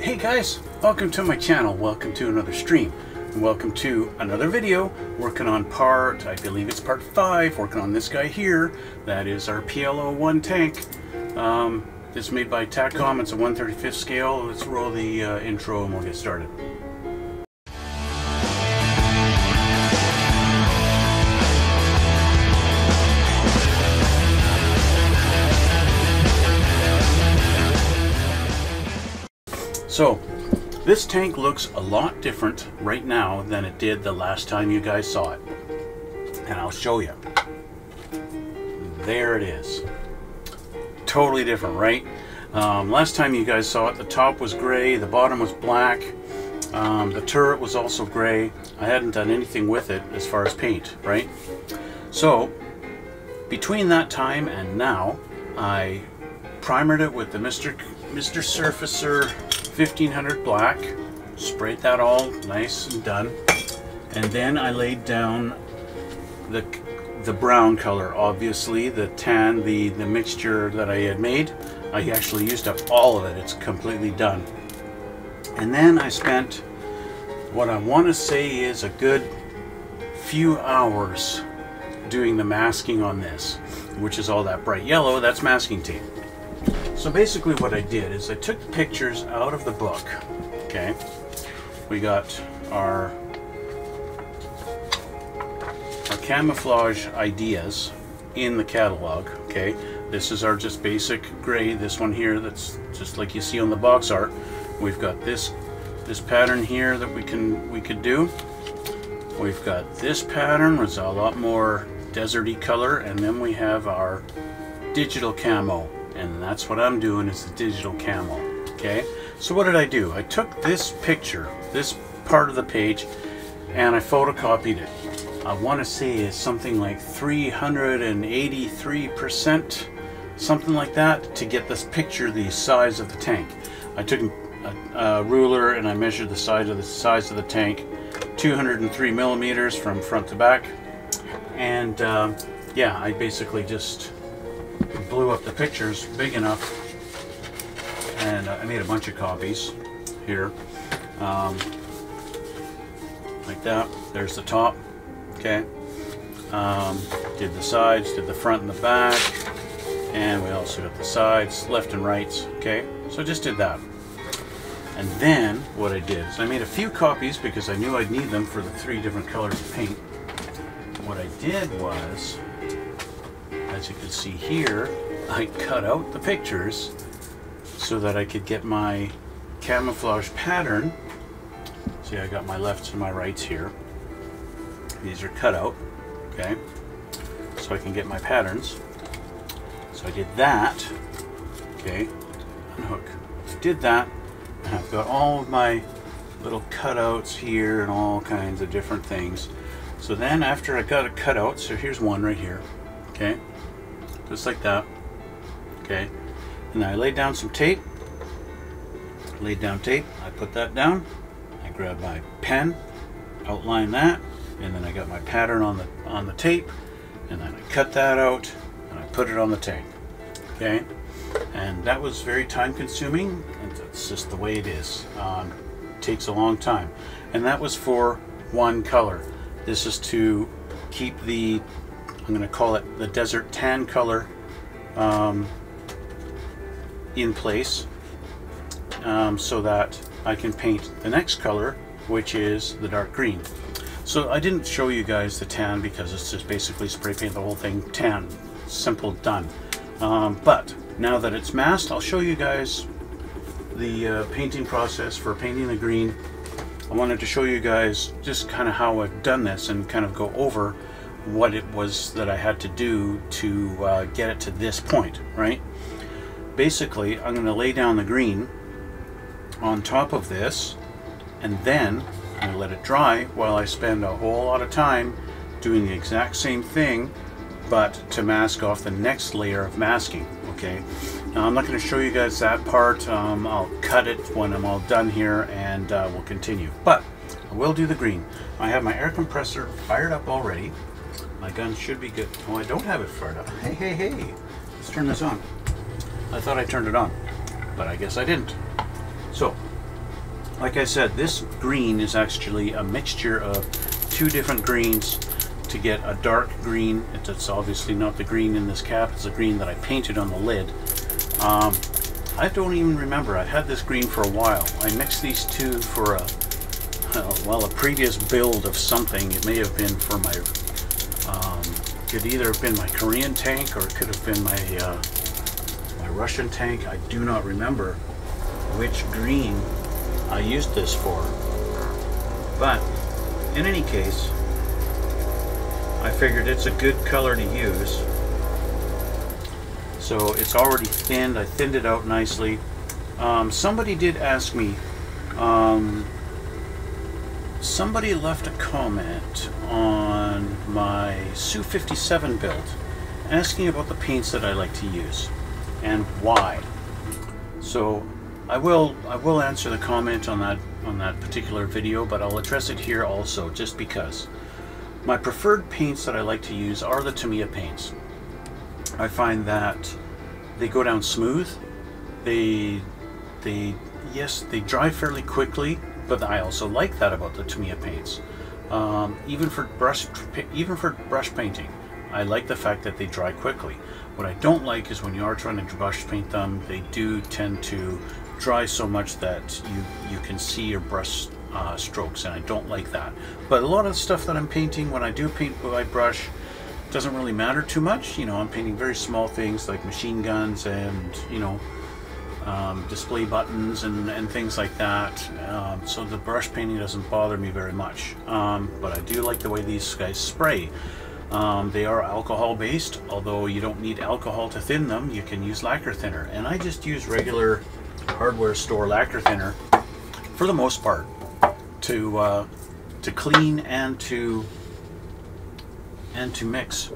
Hey guys, welcome to my channel, welcome to another stream, and welcome to another video working on I believe it's part 5, working on this guy here. That is our PL-01 tank. It's made by TACCOM, it's a 1/35th scale. Let's roll the intro and we'll get started. So, this tank looks a lot different right now than it did the last time you guys saw it. And I'll show you. There it is. Totally different, right? Last time you guys saw it, the top was gray, the bottom was black, the turret was also gray. I hadn't done anything with it as far as paint, right? So, between that time and now, I primered it with the Mr. Surfacer 1500 black, sprayed that all nice and done, and then I laid down the brown color, obviously the tan, the mixture that I had made. I actually used up all of it. It's completely done. And then I spent what I want to say is a good few hours doing the masking on this, which is all that bright yellow. That's masking tape. So basically what I did is I took pictures out of the book. Okay, we got our camouflage ideas in the catalog. Okay, this is our just basic gray. This one here, that's just like you see on the box art. We've got this pattern here that we could do. We've got this pattern, which is a lot more deserty color, and then we have our digital camo. And that's what I'm doing, is the digital camo. Okay, so what did I do? I took this picture, this part of the page, and I photocopied it. I want to say it's something like 383%, something like that, to get this picture the size of the tank. I took a ruler and I measured the size of the tank, 203 millimeters from front to back, and yeah, I basically just blew up the pictures big enough, and I made a bunch of copies here, like that. There's the top. Okay, did the sides, did the front and the back, and we also got the sides, left and rights. Okay, so I just did that. And then what I did is I made a few copies because I knew I'd need them for the 3 different colors of paint. What I did was, as you can see here, I cut out the pictures so that I could get my camouflage pattern. See, I got my lefts and my rights here. These are cut out, okay, so I can get my patterns. So I did that, okay, unhook. I did that, and I've got all of my little cutouts here and all kinds of different things. So then after I got it cut out, so here's one right here, okay, just like that, okay, and I laid down some tape, I put that down, I grabbed my pen, outline that, and then I got my pattern on the tape, and then I cut that out and I put it on the tank. Okay, and that was very time consuming, and that's just the way it is. It takes a long time, and that was for one color. This is to keep the, I'm going to call it the desert tan color, in place, so that I can paint the next color, which is the dark green. So I didn't show you guys the tan because it's just basically spray paint the whole thing tan. Simple, done. But now that it's masked, I'll show you guys the painting process for painting the green. I wanted to show you guys just kind of how I've done this and kind of go over what it was that I had to do to get it to this point, right? Basically, I'm going to lay down the green on top of this, and then I'm going to let it dry while I spend a whole lot of time doing the exact same thing, but to mask off the next layer of masking. Okay, now I'm not going to show you guys that part. I'll cut it when I'm all done here, and we'll continue. But I will do the green. I have my air compressor fired up already. My gun should be good. Oh, I don't have it fired up. Hey, let's turn this on. I thought I turned it on, but I guess I didn't. So Like I said, this green is actually a mixture of two different greens to get a dark green. It's obviously not the green in this cap, it's the green that I painted on the lid. I don't even remember. I've had this green for a while. I mixed these two for a previous build of something. It may have been for my, could either have been my Korean tank or it could have been my my Russian tank. I do not remember which green I used this for. But in any case, I figured it's a good color to use. So it's already thinned. I thinned it out nicely. Somebody did ask me, somebody left a comment on my Su-57 build asking about the paints that I like to use and why. So I will answer the comment on that particular video, but I'll address it here also, just because. My preferred paints that I like to use are the Tamiya paints. I find that they go down smooth. Yes, they dry fairly quickly, but I also like that about the Tamiya paints. Even for brush painting, I like the fact that they dry quickly. What I don't like is when you are trying to brush paint them, they do tend to dry so much that you can see your brush strokes, and I don't like that. But a lot of the stuff that I'm painting, when I do paint by brush, doesn't really matter too much. You know, I'm painting very small things like machine guns and, you know, display buttons and things like that. So the brush painting doesn't bother me very much. But I do like the way these guys spray. They are alcohol based, although you don't need alcohol to thin them. You can use lacquer thinner, and I just use regular hardware store lacquer thinner for the most part to clean and to mix,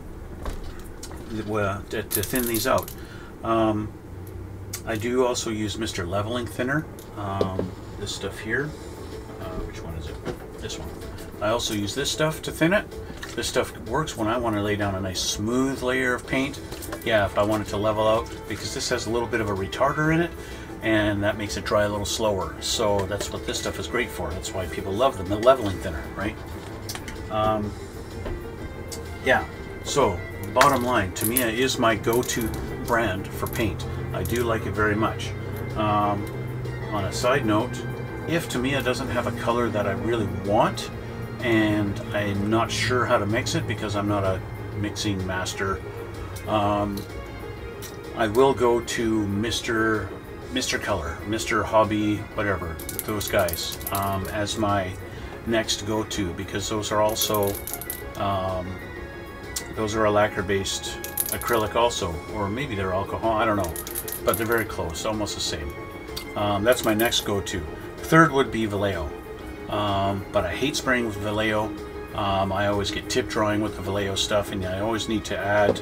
to thin these out. I do also use Mr. Leveling Thinner, this stuff here. Which one is it? This one. I also use this stuff to thin it. This stuff works when I want to lay down a nice smooth layer of paint. Yeah, if I want it to level out, because this has a little bit of a retarder in it, and that makes it dry a little slower. So that's what this stuff is great for. That's why people love them, the leveling thinner, right? Yeah, so bottom line, Tamiya is my go-to brand for paint. I do like it very much. On a side note, if Tamiya doesn't have a color that I really want, and I'm not sure how to mix it because I'm not a mixing master, I will go to Mr. Color, Mr. Hobby, whatever, those guys, as my next go-to, because those are also those are a lacquer-based acrylic also, or maybe they're alcohol, I don't know, but they're very close, almost the same. That's my next go-to. Third would be Vallejo, but I hate spraying with Vallejo. I always get tip drawing with the Vallejo stuff, and I always need to add,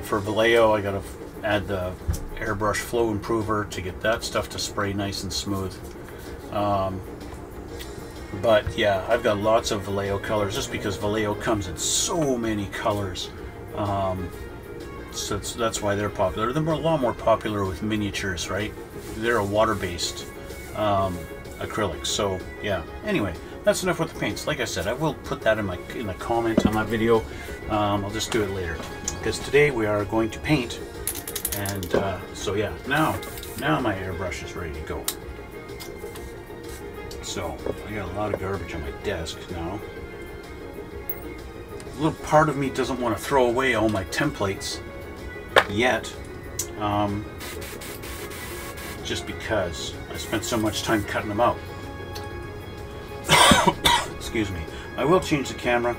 for Vallejo, I gotta add the airbrush flow improver to get that stuff to spray nice and smooth. But yeah, I've got lots of Vallejo colors just because Vallejo comes in so many colors. So that's why they're popular. They're a lot more popular with miniatures, right? They're a water-based acrylic. So yeah. Anyway, that's enough with the paints. Like I said, I will put that in the comment on that video. I'll just do it later because today we are going to paint. And so yeah, now my airbrush is ready to go. So I got a lot of garbage on my desk now. A little part of me doesn't want to throw away all my templates yet, just because I spent so much time cutting them out. Excuse me. I will change the camera.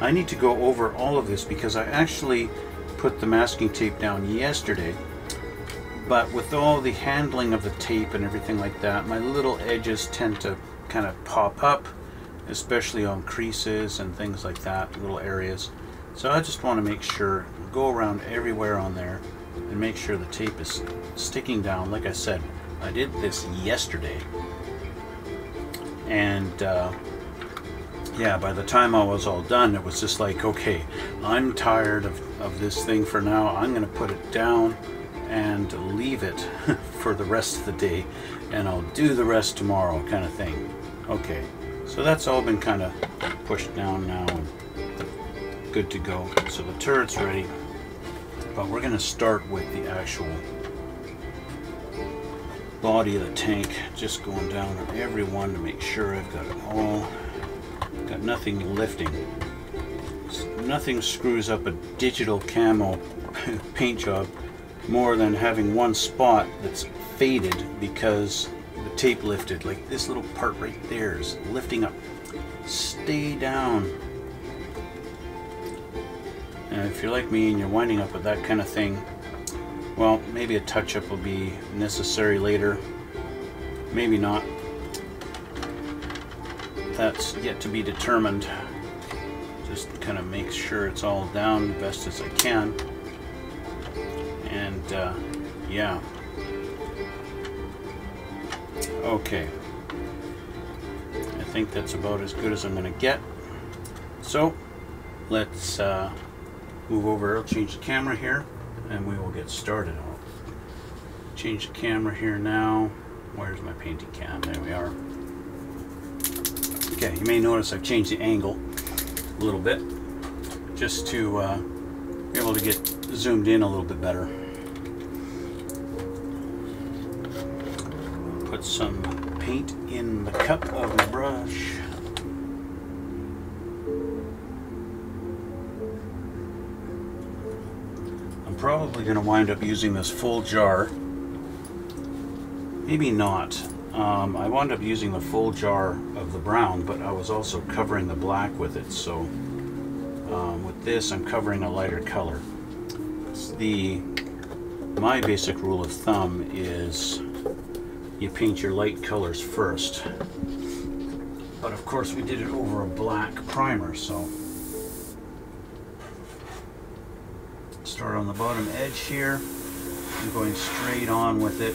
I need to go over all of this because I actually put the masking tape down yesterday, but with all the handling of the tape and everything like that, my little edges tend to kind of pop up, especially on creases and things like that, little areas. So I just want to make sure, go around everywhere on there and make sure the tape is sticking down. Like I said, I did this yesterday, and yeah, by the time I was all done, it was just like, okay, I'm tired of this thing for now. I'm going to put it down and leave it for the rest of the day and I'll do the rest tomorrow kind of thing. Okay, so that's all been kind of pushed down now and good to go. So the turret's ready, but we're going to start with the actual body of the tank, just going down on every one to make sure I've got it all, got nothing lifting. Nothing screws up a digital camo paint job more than having one spot that's faded because the tape lifted. Like this little part right there is lifting up. Stay down. And if you're like me and you're winding up with that kind of thing, well, maybe a touch-up will be necessary later. Maybe not. That's yet to be determined. Just kind of make sure it's all down the best as I can. And yeah. Okay. I think that's about as good as I'm going to get. So let's move over. I'll change the camera here and we will get started. I'll change the camera here now. Where's my painting cam? There we are. Okay, you may notice I've changed the angle a little bit just to be able to get zoomed in a little bit better. Put some paint in the cup of my brush. I'm probably going to wind up using this full jar. Maybe not. I wound up using the full jar of the brown, but I was also covering the black with it. So with this, I'm covering a lighter color. My basic rule of thumb is you paint your light colors first. But of course, we did it over a black primer, so start on the bottom edge here. I'm going straight on with it.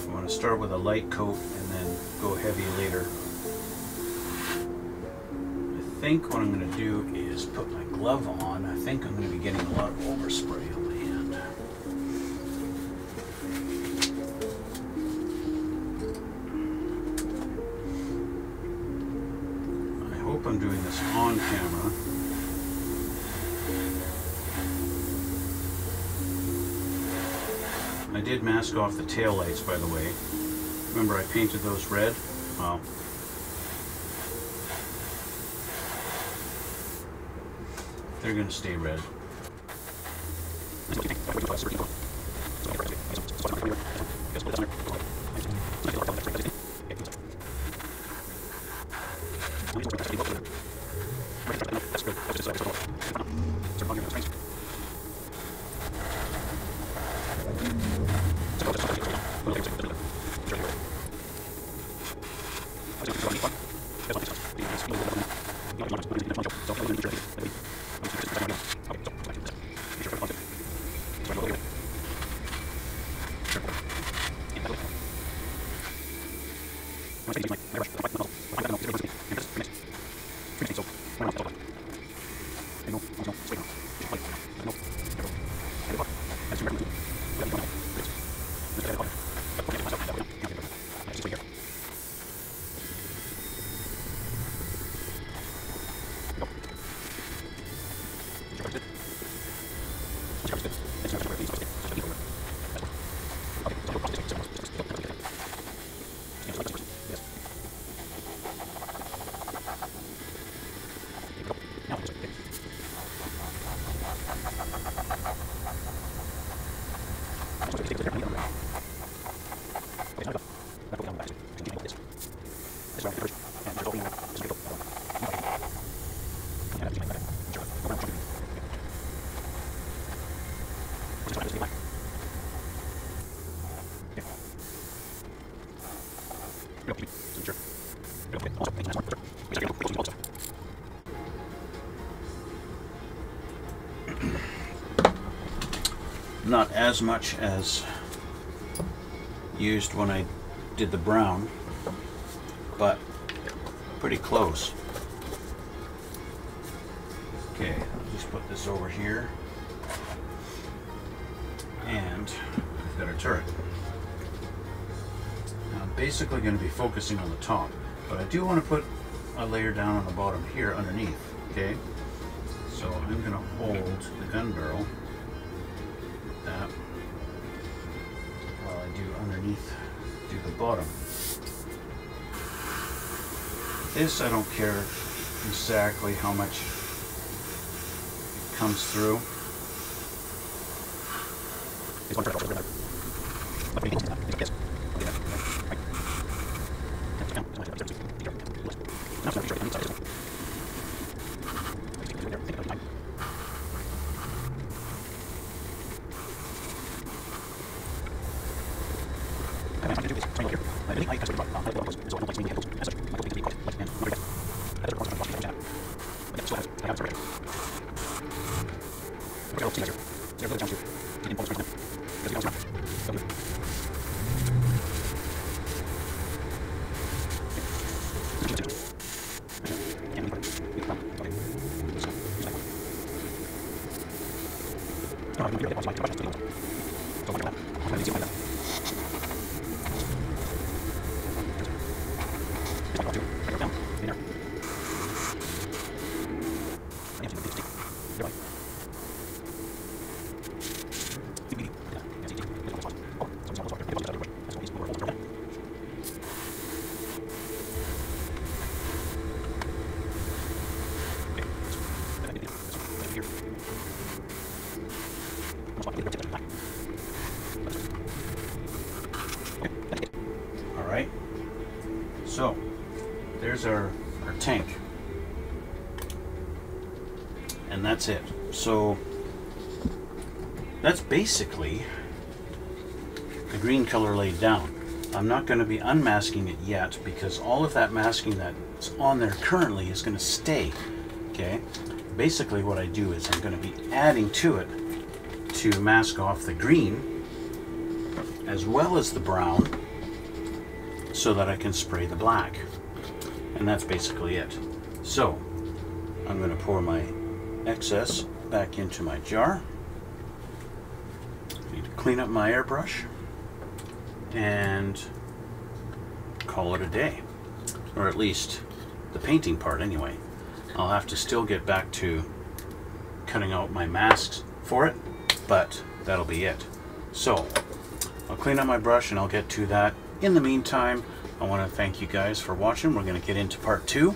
I want to start with a light coat and then go heavy later. I think what I'm going to do is put my glove on. I think I'm going to be getting a lot of overspray on my hand. I hope I'm doing this on camera. I did mask off the tail lights, by the way. Remember I painted those red? Well, they're going to stay red. Not as much as used when I did the brown, but pretty close. Okay, I'll just put this over here. And we've got our turret. Now I'm basically going to be focusing on the top, but I do want to put a layer down on the bottom here underneath, okay? So I'm going to hold the gun barrel like that while I do the bottom. This, I don't care exactly how much it comes through. Alright, so there's our tank, and that's it. So that's basically the green color laid down. I'm not going to be unmasking it yet because all of that masking that's on there currently is going to stay. Okay, basically what I do is I'm going to be adding to it to mask off the green as well as the brown so that I can spray the black, and that's basically it. So I'm going to pour my excess back into my jar. Need to clean up my airbrush and call it a day, or at least the painting part anyway. I'll have to still get back to cutting out my masks for it, but that'll be it. So I'll clean up my brush and I'll get to that. In the meantime, I want to thank you guys for watching. We're going to get into part 2,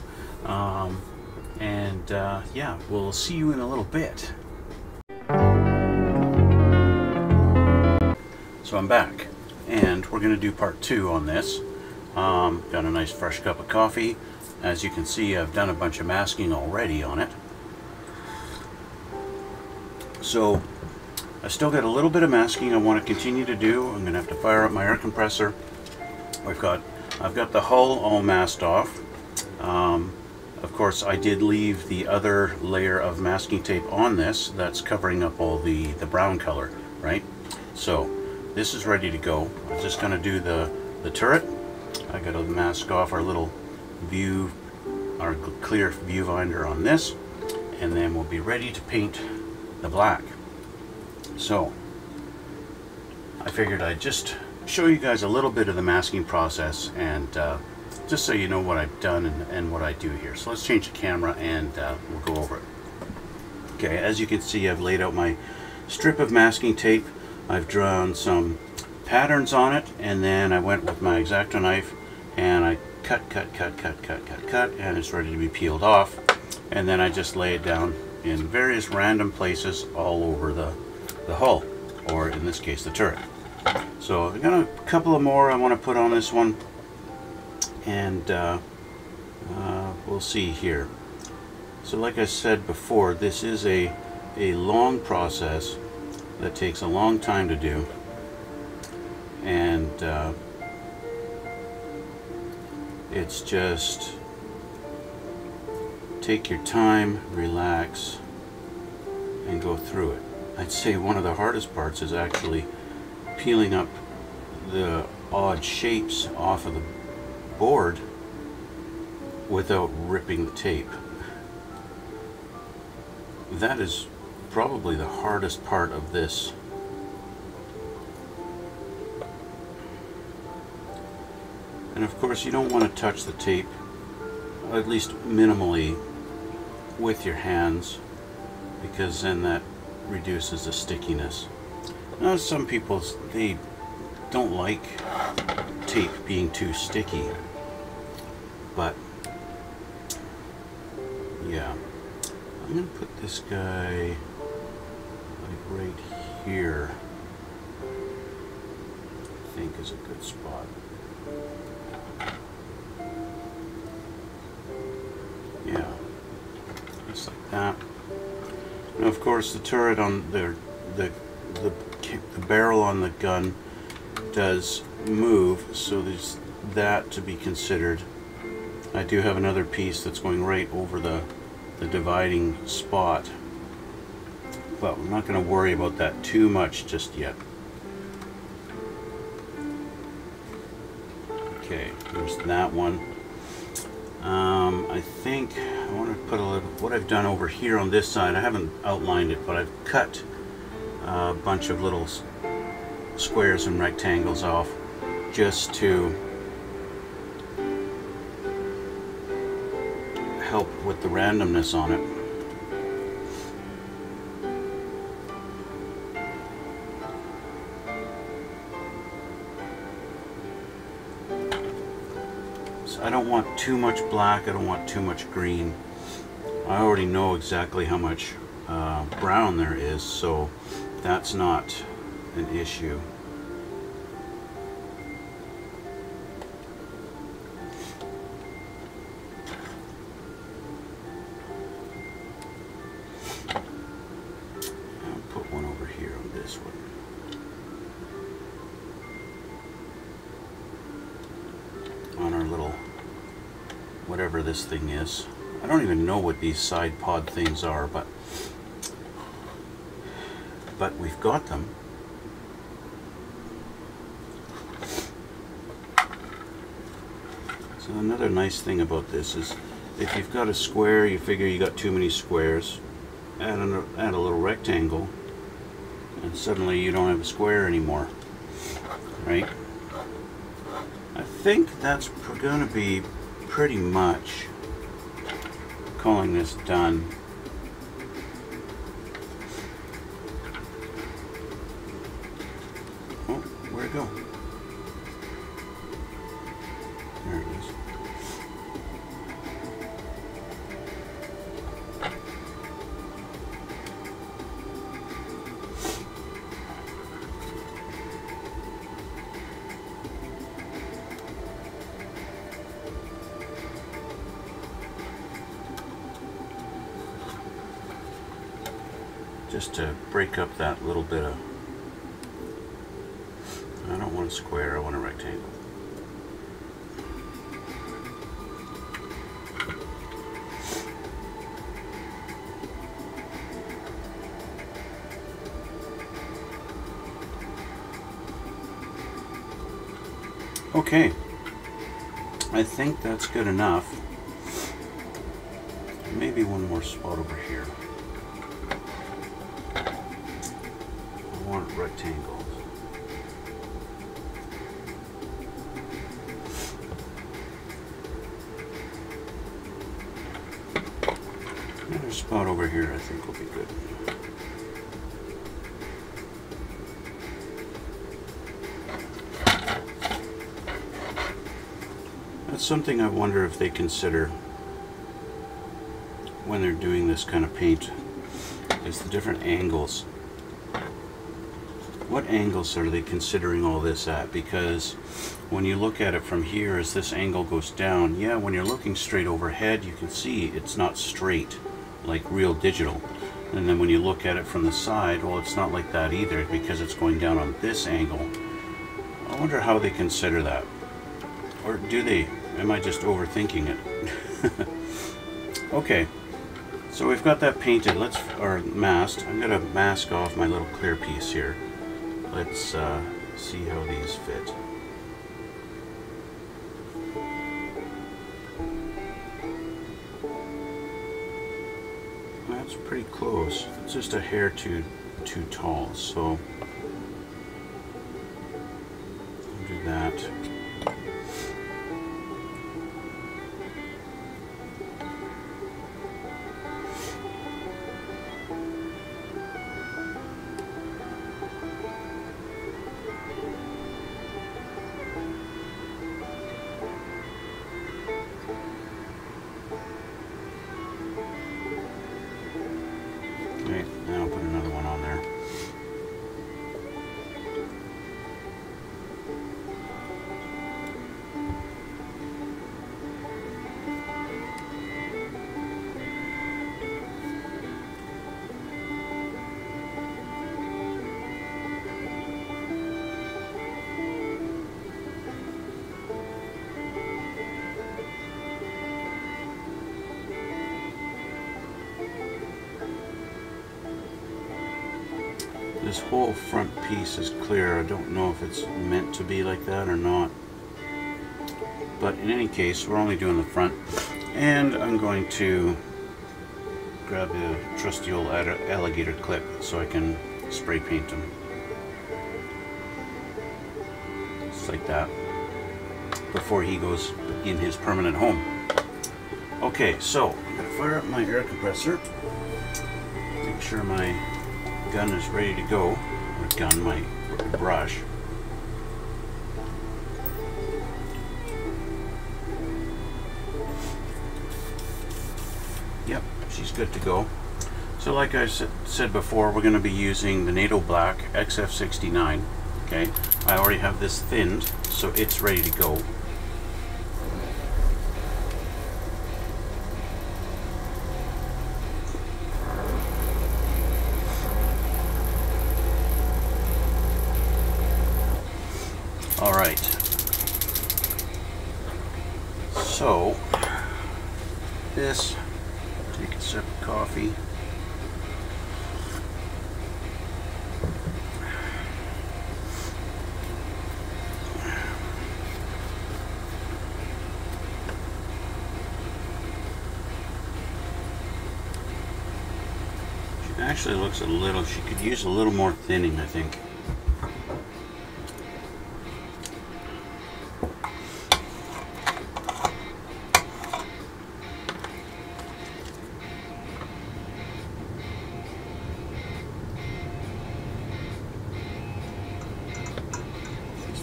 yeah, we'll see you in a little bit. So I'm back, and we're going to do part 2 on this. Got a nice fresh cup of coffee. As you can see, I've done a bunch of masking already on it. So I still got a little bit of masking I want to continue to do. I'm going to have to fire up my air compressor. I've got the hull all masked off. Of course, I did leave the other layer of masking tape on this that's covering up all the brown color, right? So this is ready to go. I'm just going to do the turret. I got to mask off our little view, our clear viewfinder on this, and then we'll be ready to paint the black. So I figured I'd just show you guys a little bit of the masking process, and just so you know what I've done and what I do here. So let's change the camera and we'll go over it. Okay, as you can see, I've laid out my strip of masking tape. I've drawn some patterns on it, and then I went with my X-Acto knife and I cut, and it's ready to be peeled off. And then I just lay it down in various random places all over the hull, or in this case the turret. So I've got a couple of more I want to put on this one, and we'll see here. So like I said before, this is a long process that takes a long time to do, and it's just take your time, relax, and go through it. I'd say one of the hardest parts is actually peeling up the odd shapes off of the board without ripping the tape. that is probably the hardest part of this. And of course you don't want to touch the tape, at least minimally, with your hands, because then that reduces the stickiness. Now some people, they don't like tape being too sticky, but yeah, I'm going to put this guy like right here, I think is a good spot. Yeah, just like that. Now of course the turret on the barrel on the gun does move, so there's that to be considered. I do have another piece that's going right over the dividing spot, but I'm not going to worry about that too much just yet. Okay, there's that one. I think I want to put a little, what I've done over here on this side, I haven't outlined it, but I've cut a bunch of little squares and rectangles off just to help with the randomness on it. So I don't want too much black, I don't want too much green. I already know exactly how much brown there is, so that's not an issue. I'll put one over here on this one. On our little, whatever this thing is. I don't even know what these side pod things are, but we've got them. So another nice thing about this is if you've got a square, you figure you got too many squares, add a little rectangle, and suddenly you don't have a square anymore, right? I think that's going to be pretty much calling this done. Oh, where'd it go? There it is. Just to break up that little bit of, I don't want a square, I want a rectangle. Okay, I think that's good enough. Maybe one more spot over here. I want rectangles. Another spot over here I think will be good. That's something I wonder if they consider when they're doing this kind of paint, is the different angles. What angles are they considering all this at? Because when you look at it from here, as this angle goes down, yeah, when you're looking straight overhead, you can see it's not straight like real digital. And then when you look at it from the side, well, it's not like that either, because it's going down on this angle. I wonder how they consider that. Or do they? Am I just overthinking it? Okay, so we've got that painted, or masked. I'm going to mask off my little clear piece here. Let's see how these fit. That's pretty close. It's just a hair too tall, so I'll do that. Okay, now I'll put another one on there. This whole front piece is clear. I don't know if it's meant to be like that or not. But in any case, we're only doing the front. And I'm going to grab a trusty old alligator clip so I can spray paint them. Just like that. Before he goes in his permanent home. Okay, so I'm going to fire up my air compressor. Make sure my gun is ready to go. Or gun, my brush. Yep, she's good to go. So like I said before, we're going to be using the NATO Black XF69. Okay, I already have this thinned, so it's ready to go. All right, so this, take a sip of coffee. She actually looks a little, she could use a little more thinning, I think.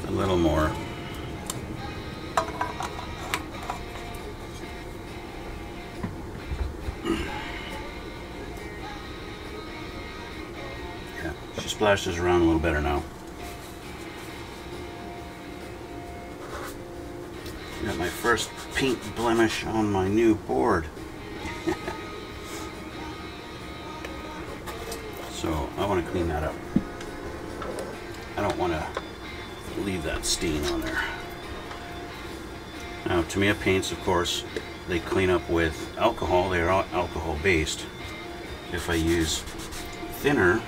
A little more. Yeah, she splashes around a little better now. Got my first paint blemish on my new board. So I want to clean that up. I don't want to leave that stain on there. Now, Tamiya paints, of course, they clean up with alcohol. They are alcohol based. If I use thinner,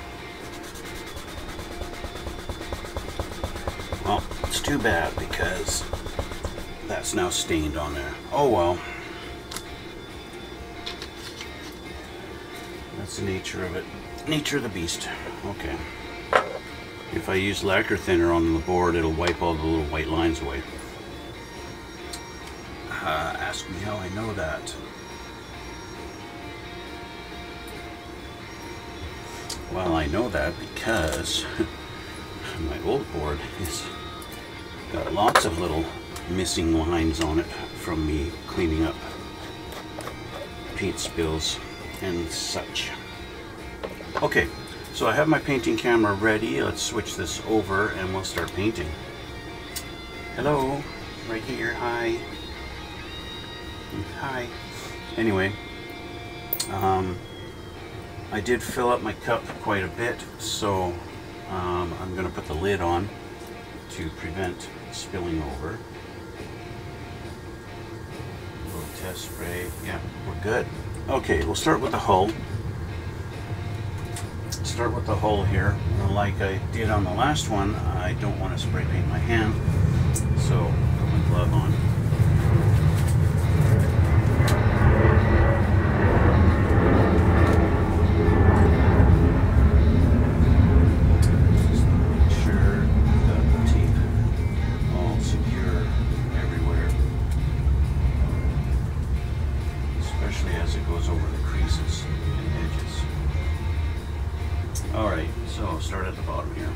well, it's too bad because that's now stained on there. Oh well. That's the nature of it. Nature of the beast. Okay. If I use lacquer thinner on the board, it'll wipe all the little white lines away. Ask me how I know that. Well, I know that because my old board has got lots of little missing lines on it from me cleaning up paint spills and such. Okay. So I have my painting camera ready. Let's switch this over and we'll start painting. Hello, right here, hi. Hi. Anyway, I did fill up my cup quite a bit, so I'm going to put the lid on to prevent spilling over. A little test spray. Yeah, we're good. Okay, we'll start with the hull. Start with the hull here. Like I did on the last one, I don't want to spray paint my hand, so put my glove on. Alright, so start at the bottom here.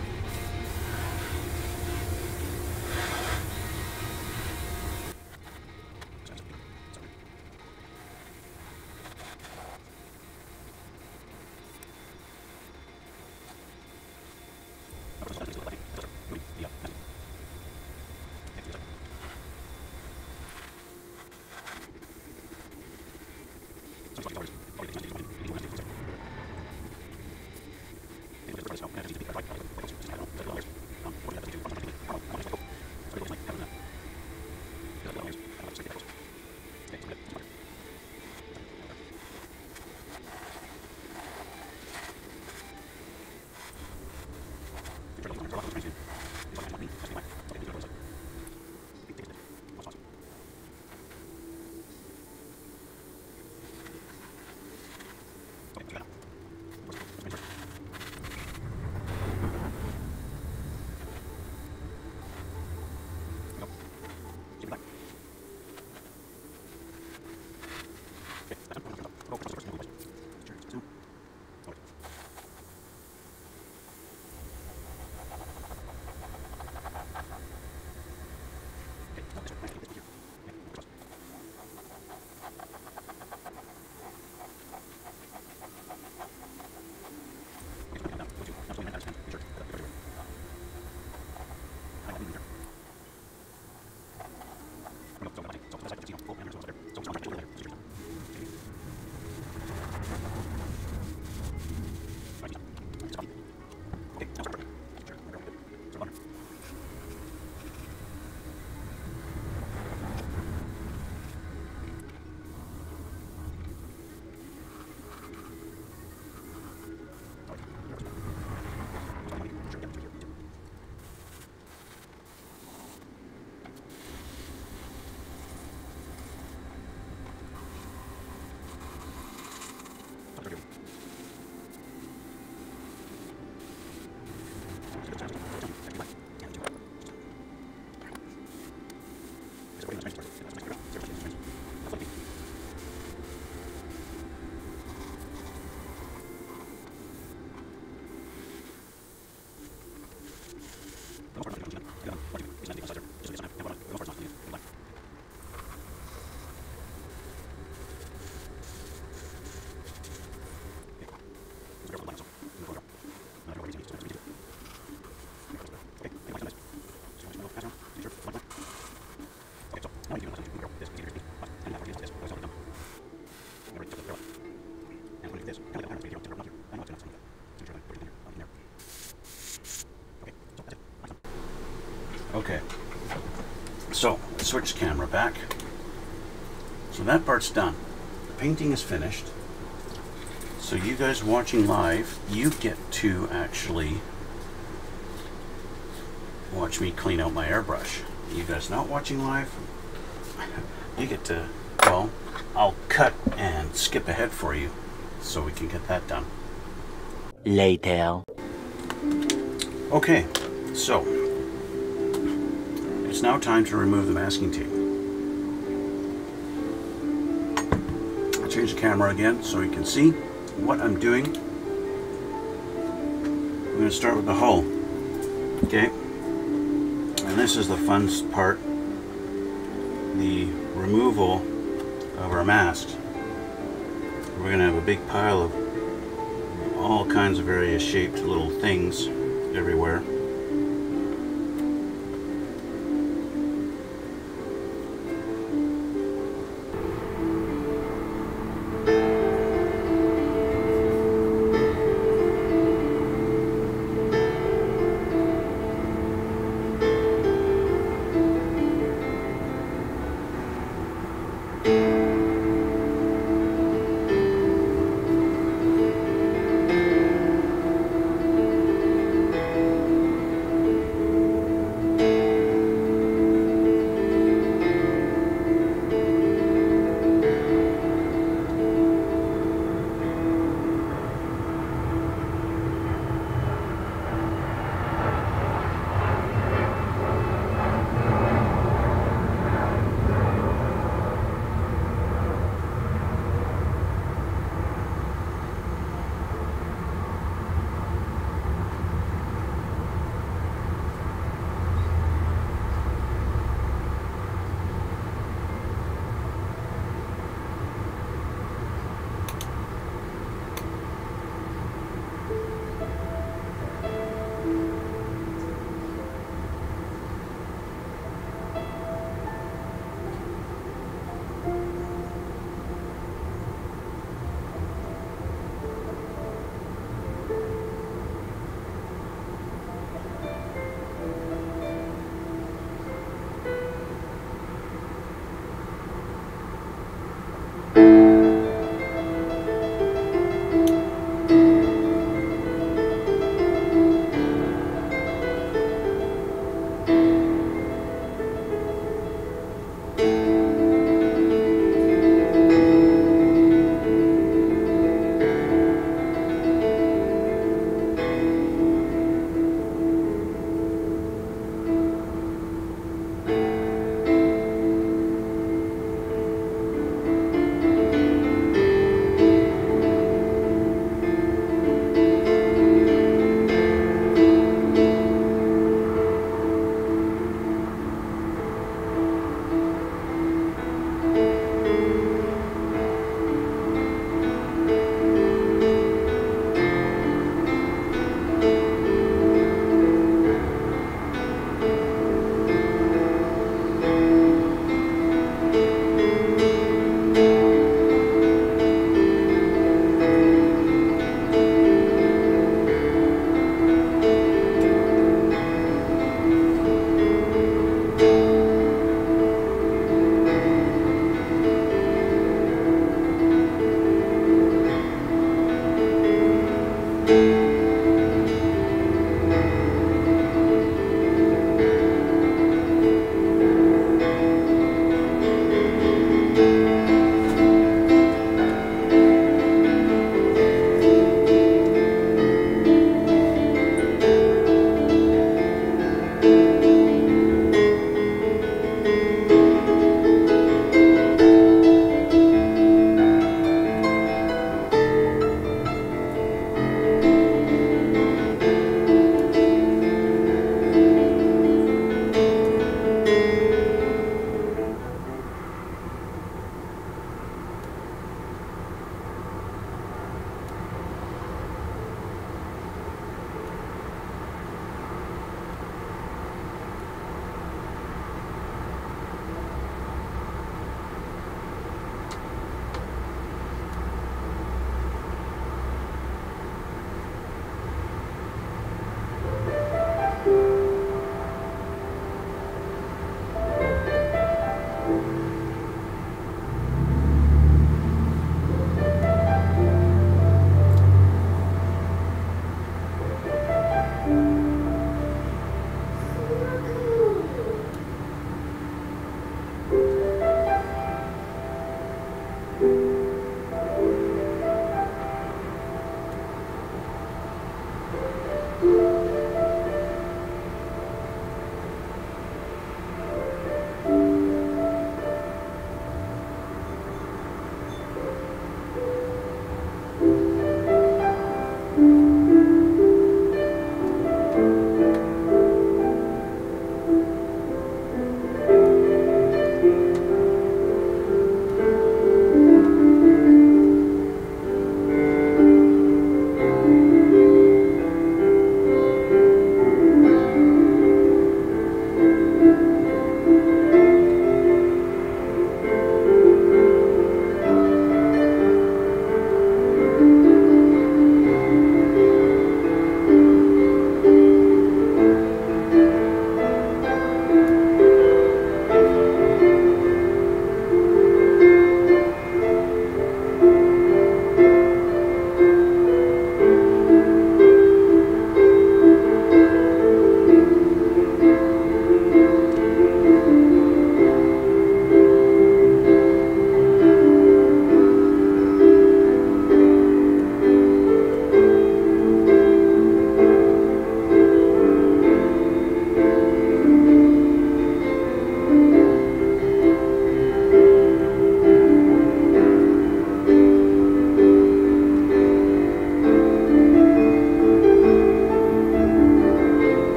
Okay, so let's switch camera back. So that part's done. The painting is finished. So you guys watching live, you get to actually watch me clean out my airbrush. You guys not watching live, you get to, well, I'll cut and skip ahead for you so we can get that done. Later. Okay, so it's now time to remove the masking tape. I'll change the camera again so you can see what I'm doing. I'm going to start with the hull. Okay, and this is the fun part, the removal of our masks. We're going to have a big pile of all kinds of various shaped little things everywhere.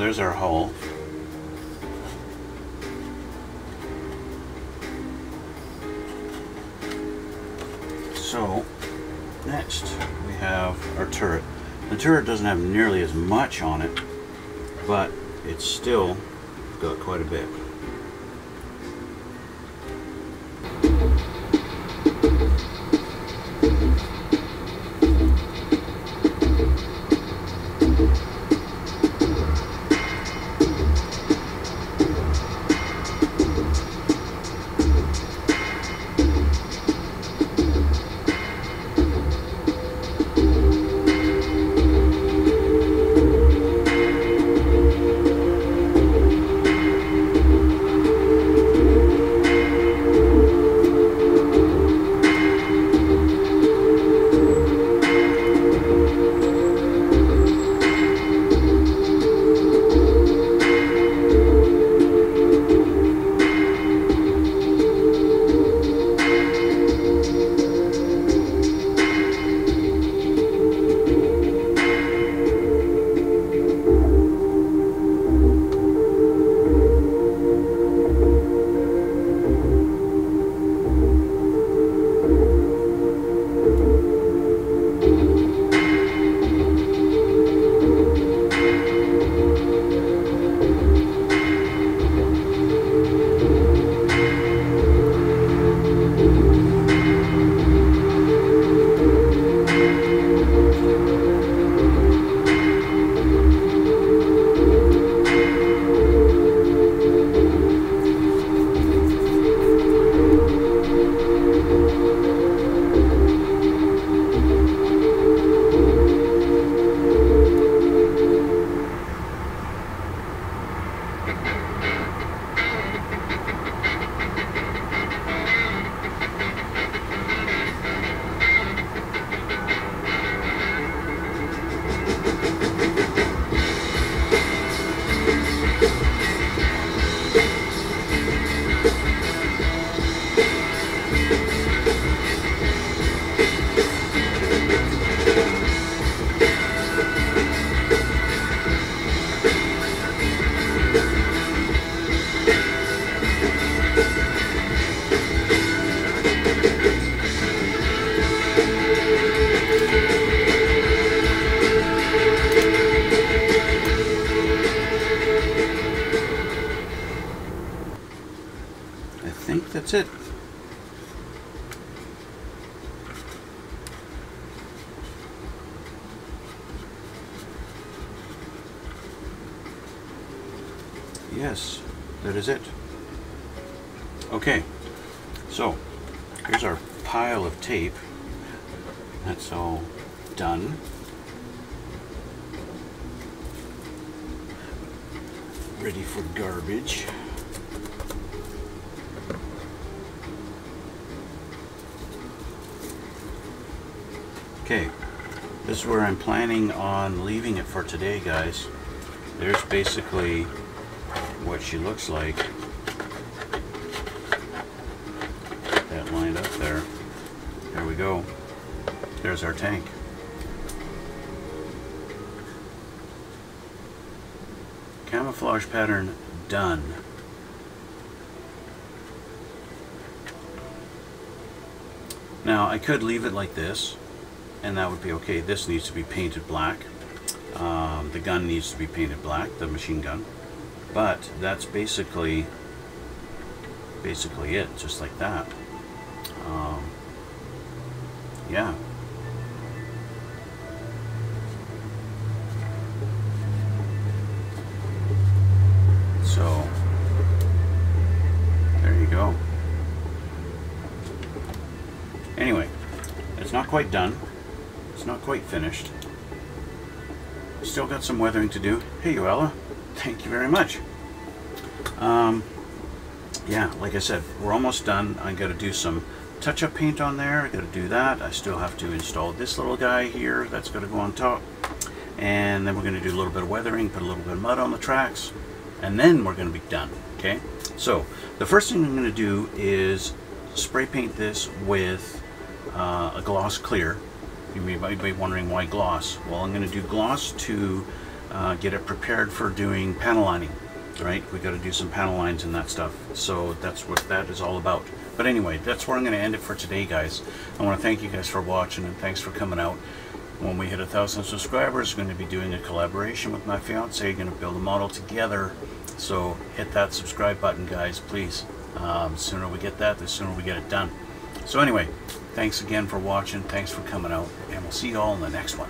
there's our hull. So next we have our turret. The turret doesn't have nearly as much on it, but it's still got quite a bit. That's it. Yes, that is it. Okay, so here's our pile of tape. That's all done. Ready for garbage. Okay, this is where I'm planning on leaving it for today, guys. There's basically what she looks like. That lined up there. There we go. There's our tank. Camouflage pattern done. Now I could leave it like this, and that would be okay. This needs to be painted black. The gun needs to be painted black, the machine gun. But that's basically it, just like that. Yeah. So there you go. Anyway, it's not quite done. It's not quite finished. Still got some weathering to do. Hey, Uella. Thank you very much. Yeah, like I said, we're almost done. I got to do some touch-up paint on there. I got to do that. I still have to install this little guy here. That's going to go on top. And then we're going to do a little bit of weathering, put a little bit of mud on the tracks, and then we're going to be done. Okay? So, the first thing I'm going to do is spray paint this with a gloss clear. You may be wondering why gloss. Well, I'm going to do gloss to get it prepared for doing panel lining. Right, we got to do some panel lines and that stuff, so that's what that is all about. But anyway, that's where I'm going to end it for today, guys. I want to thank you guys for watching, and thanks for coming out. When we hit 1,000 subscribers, I'm going to be doing a collaboration with my fiance, going to build a model together. So hit that subscribe button, guys, please. The sooner we get that, the sooner we get it done. So anyway, thanks again for watching, thanks for coming out, and we'll see you all in the next one.